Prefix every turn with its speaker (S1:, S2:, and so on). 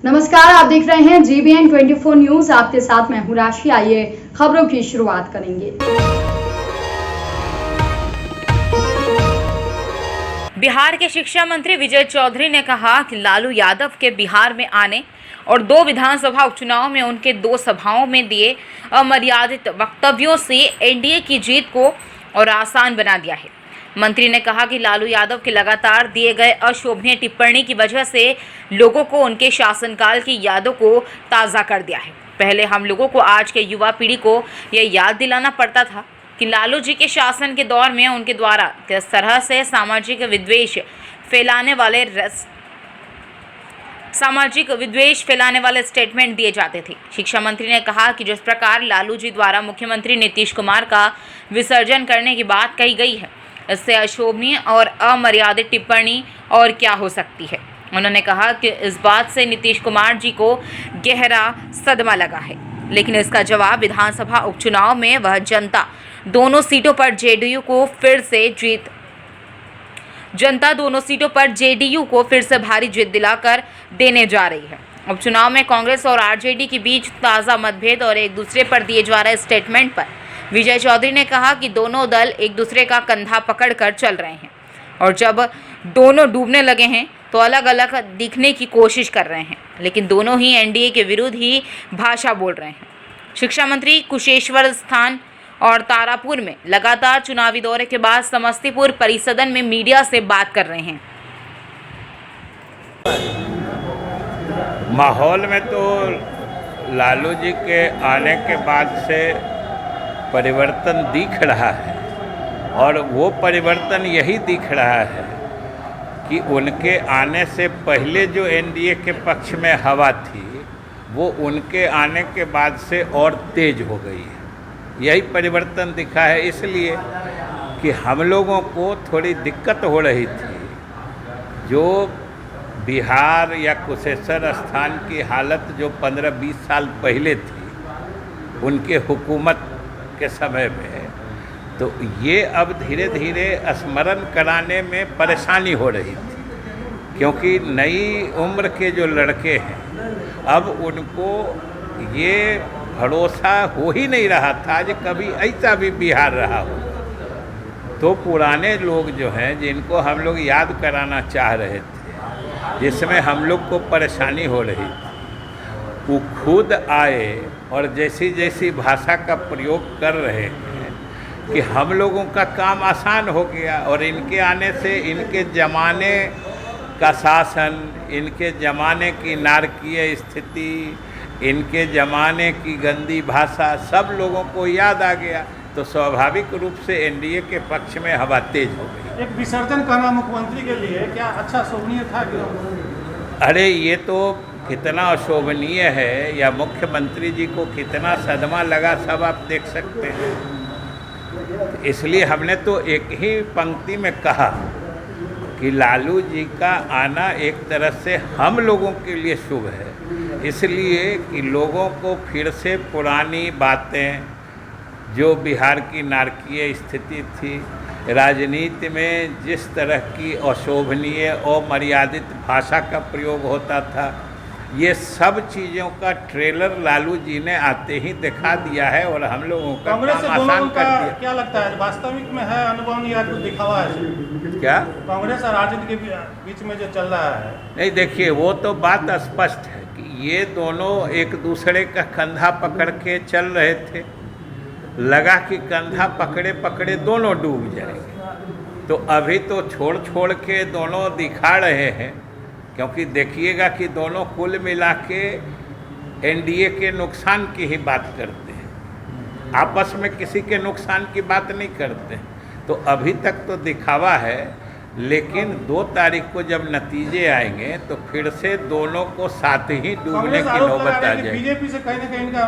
S1: नमस्कार, आप देख रहे हैं GBN 24 न्यूज। आपके साथ मैं हूं राशि। आइए खबरों की शुरुआत करेंगे।
S2: बिहार के शिक्षा मंत्री विजय चौधरी ने कहा कि लालू यादव के बिहार में आने और 2 विधानसभा उपचुनाव में उनके 2 सभाओं में दिए अमर्यादित वक्तव्यों से एनडीए की जीत को और आसान बना दिया है। मंत्री ने कहा कि लालू यादव के लगातार दिए गए अशोभनीय टिप्पणी की वजह से लोगों को उनके शासनकाल की यादों को ताज़ा कर दिया है। पहले हम लोगों को, आज के युवा पीढ़ी को यह याद दिलाना पड़ता था कि लालू जी के शासन के दौर में उनके द्वारा किस तरह से सामाजिक विद्वेष फैलाने वाले स्टेटमेंट दिए जाते थे। शिक्षा मंत्री ने कहा कि जिस प्रकार लालू जी द्वारा मुख्यमंत्री नीतीश कुमार का विसर्जन करने की बात कही गई है, इससे अशोभनीय और अमर्यादित टिप्पणी और क्या हो सकती है। उन्होंने कहा कि इस बात से नीतीश कुमार जी को गहरा सदमा लगा है, लेकिन इसका जवाब विधानसभा उपचुनाव में वह जनता दोनों सीटों पर जेडीयू को फिर से भारी जीत दिलाकर देने जा रही है। उपचुनाव में कांग्रेस और आरजेडी के बीच ताज़ा मतभेद और एक दूसरे पर दिए जा रहे स्टेटमेंट पर विजय चौधरी ने कहा कि दोनों दल एक दूसरे का कंधा पकड़कर चल रहे हैं और जब दोनों डूबने लगे हैं तो अलग अलग दिखने की कोशिश कर रहे हैं, लेकिन दोनों ही एनडीए के विरुद्ध ही भाषा बोल रहे हैं। शिक्षा मंत्री कुशेश्वर स्थान और तारापुर में लगातार चुनावी दौरे के बाद समस्तीपुर परिसदन में मीडिया से बात कर रहे हैं।
S3: माहौल में तो लालू जी के आने के बाद से परिवर्तन दिख रहा है और वो परिवर्तन यही दिख रहा है कि उनके आने से पहले जो एनडीए के पक्ष में हवा थी वो उनके आने के बाद से और तेज हो गई है। यही परिवर्तन दिखा है, इसलिए कि हम लोगों को थोड़ी दिक्कत हो रही थी। जो बिहार या कुशेश्वर स्थान की हालत जो 15-20 साल पहले थी उनके हुकूमत के समय में, तो ये अब धीरे धीरे स्मरण कराने में परेशानी हो रही थी, क्योंकि नई उम्र के जो लड़के हैं अब उनको ये भरोसा हो ही नहीं रहा था कि कभी ऐसा भी बिहार रहा हो। तो पुराने लोग जो हैं जिनको हम लोग याद कराना चाह रहे थे, जिसमें हम लोग को परेशानी हो रही थी, वो खुद आए और जैसी जैसी भाषा का प्रयोग कर रहे हैं कि हम लोगों का काम आसान हो गया और इनके आने से इनके ज़माने का शासन, इनके ज़माने की नारकीय स्थिति, इनके ज़माने की गंदी भाषा सब लोगों को याद आ गया। तो स्वाभाविक रूप से एनडीए के पक्ष में हवा तेज हो गई।
S4: एक विसर्जन करना मुख्यमंत्री के लिए क्या अच्छा शोभनीय था क्यों?
S3: अरे ये तो कितना अशोभनीय है, या मुख्यमंत्री जी को कितना सदमा लगा, सब आप देख सकते हैं। इसलिए हमने तो एक ही पंक्ति में कहा कि लालू जी का आना एक तरह से हम लोगों के लिए शुभ है, इसलिए कि लोगों को फिर से पुरानी बातें, जो बिहार की नारकीय स्थिति थी, राजनीति में जिस तरह की अशोभनीय और मर्यादित भाषा का प्रयोग होता था, ये सब चीज़ों का ट्रेलर लालू जी ने आते ही दिखा दिया है और हम लोगों का काम आसान कर दिया।
S4: क्या लगता है वास्तविक में है अनुभव या कुछ दिखावा है?
S3: क्या
S4: कांग्रेस और राजनीति के बीच में जो चल रहा है?
S3: नहीं, देखिए वो तो बात स्पष्ट है कि ये दोनों एक दूसरे का कंधा पकड़ के चल रहे थे। लगा कि कंधा पकड़े पकड़े दोनों डूब जाएंगे, तो अभी तो छोड़ छोड़ के दोनों दिखा रहे हैं, क्योंकि देखिएगा कि दोनों कुल मिला के एनडीए के नुकसान की ही बात करते हैं, आपस में किसी के नुकसान की बात नहीं करते। तो अभी तक तो दिखावा है, लेकिन 2 तारीख को जब नतीजे आएंगे तो फिर से दोनों को साथ ही डूबने की नौबत आ जाएगी।
S4: बीजेपी से कहीं ना कहीं इनका